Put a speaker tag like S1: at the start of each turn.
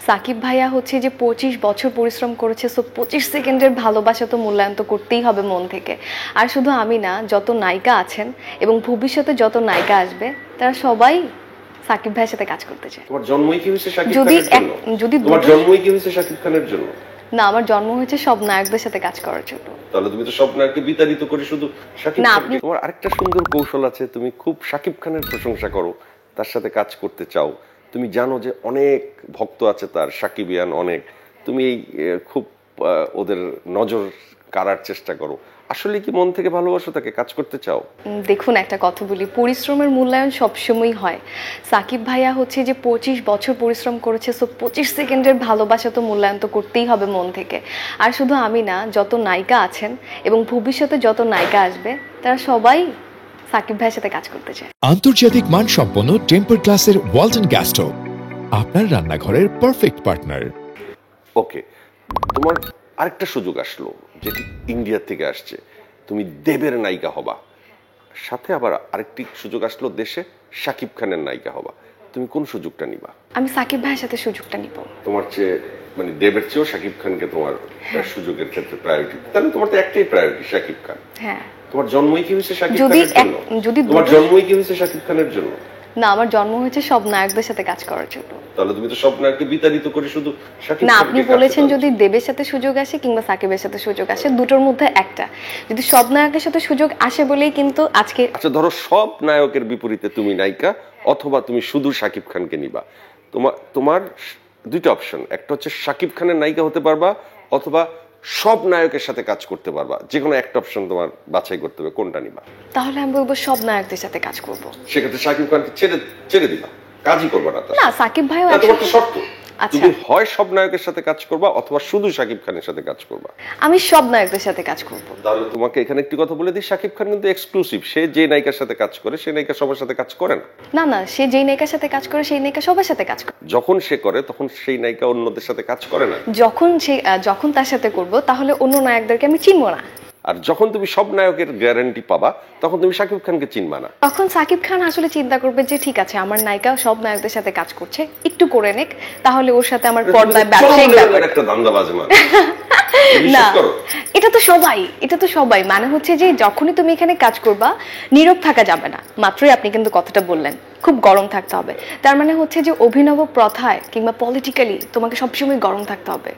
S1: সাকিব ভাইয়া হচ্ছে যে 25 বছর পরিশ্রম করেছে, সো 25 সেকেন্ডের ভালোবাসা তো মূল্যায়ন তো করতেই হবে মন থেকে। আর শুধু আমি না, যত নায়িকা আছেন এবং ভবিষ্যতে যত নায়িকা আসবে তারা সবাই সাকিব ভাইয়ের সাথে কাজ করতে চায়।
S2: তোমার জন্মই কি হয়েছে শাকিব
S1: যদি
S2: খানের জন্য?
S1: যদি
S2: তোমার জন্মই কি হয়েছে শাকিব খানের জন্য?
S1: না, আমার জন্ম হয়েছে সব নায়কদের সাথে কাজ করার জন্য।
S2: তাহলে তুমি তো সব নায়ককে বিতাড়িত করে শুধু শাকিব খানকে। তোমার আরেকটা সুন্দর কৌশল আছে, তুমি খুব শাকিব খানের প্রশংসা করো, তার সাথে কাজ করতে চাও। তুমি জানো যে অনেক ভক্ত আছে তার, সাকিবিয়ান অনেক, তুমি খুব ওদের নজর কাড়ার চেষ্টা করো। আসলে কি মন থেকে ভালোবাসো তাকে, কাজ করতে চাও?
S1: দেখুন, একটা কথা বলি, পরিশ্রমের মূল্যায়ন সবসময় হয়। সাকিব ভাইয়া হচ্ছে যে 25 বছর পরিশ্রম করেছে, সো 25 সেকেন্ডের ভালোবাসা তো মূল্যায়ন তো করতেই হবে মন থেকে। আর শুধু আমি না, যত নায়িকা আছেন এবং ভবিষ্যতে যত নায়িকা আসবে তারা সবাই সাকিব ভাইয়ের সাথে কাজ করতে চায়।
S3: আন্তর্জাতিক মানসম্পন্ন টেম্পার গ্লাসের ওয়ালটন গ্যাস স্টোভ, আপনার রান্নাঘরের পারফেক্ট পার্টনার।
S2: ওকে, তোমার আরেকটা সুযোগ আসলো যেটি ইন্ডিয়া থেকে আসছে, তুমি দেবের নায়িকা হবা, সাথে আবার আরেকটি সুযোগ আসলো দেশে শাকিব খানের নায়িকা হবা। তুমি কোন সুযোগটা নিবা?
S1: আমি সাকিব ভাইয়ের সাথে সুযোগটা নিব।
S2: তোমার চেয়ে মানে দেবের চেয়েও শাকিব খানকে তোমার সুযোগের ক্ষেত্রে প্রায়োরিটি, তাহলে তোমার তো একটাই প্রায়োরিটি, শাকিব খান।
S1: হ্যাঁ।
S2: তোমার জন্মই কি হয়েছে শাকিব খানের জন্য? তোমার জন্মই কি হয়েছে শাকিব খানের জন্য?
S1: না, আমার জন্ম হয়েছে সব নায়কদের সাথে কাজ করার জন্য।
S2: তাহলে তুমি তো সব নায়ককে বিতাড়িত করে শুধু শাকিব
S1: না,
S2: খানকে।
S1: আপনি বলেছেন যদি দেবের সাথে সুযোগ আসে কিংবা সাকিবের সাথে সুযোগ আসে, দুটোর মধ্যে একটা। যদি সব নায়কের সাথে সুযোগ আসে বলেই কিন্তু আজকে।
S2: আচ্ছা, ধরো সব নায়কের বিপরীতে তুমি নায়িকা, অথবা তুমি শুধু শাকিব খানকে নিবা। তোমার দুইটা অপশন, একটা হচ্ছে শাকিব খানের নায়িকা হতে পারবা, অথবা সব নায়কের সাথে কাজ করতে পারবা। যে কোনো একটা অপশন তোমার বাছাই করতে হবে, কোনটা নিবা?
S1: তাহলে আমি বলবো সব নায়কদের সাথে কাজ করব।
S2: সেক্ষেত্রে শাকিব খানকে ছেড়ে দিবা, কাজই করবা না?
S1: না, সাকিব ভাইও
S2: তোমার তো শর্ত,
S1: আচ্ছা,
S2: তুমি হয় সব নায়কের সাথে কাজ করবা অথবা শুধু শাকিব খানের সাথে কাজ করবা।
S1: আমি সব নায়কদের সাথে কাজ করব।
S2: তাহলে তোমাকে এখানে একটি কথা বলে দিই, শাকিব খান কিন্তু এক্সক্লুসিভ, সে যে নায়িকার সাথে কাজ করে সে নায়িকা সবার সাথে কাজ করে না।
S1: না না, সে যেই নায়িকার সাথে কাজ করে সেই নায়িকা সবার সাথে কাজ করে।
S2: যখন সে করে তখন সেই নায়িকা অন্যদের সাথে কাজ করে না।
S1: যখন তার সাথে করব তাহলে অন্য নায়কদেরকে আমি চিনব না।
S2: আর যখন তুমি সব নায়কের গ্যারান্টি পাবা তখন তুমি শাকিব খানকে চিনবা না।
S1: তখন সাকিব খান আসলে চিন্তা করবে যে ঠিক আছে, আমার নায়িকা সব নায়কদের সাথে কাজ করছে, একটু করে নেক, তাহলে ওর সাথে আমার পর্দায় ব্যবসায়িক ব্যাপার।
S2: একটা ধান্দাবাজি মানে
S1: না, এটা তো সবাই মানে হচ্ছে যে যখনই তুমি এখানে কাজ করবা নীরব থাকা যাবে না। মাত্রই আপনি কিন্তু কথাটা বললেন, খুব গরম থাকতে হবে। তার মানে হচ্ছে যে অভিনব প্রথায় কিংবা পলিটিক্যালি তোমাকে সবসময় গরম থাকতে হবে।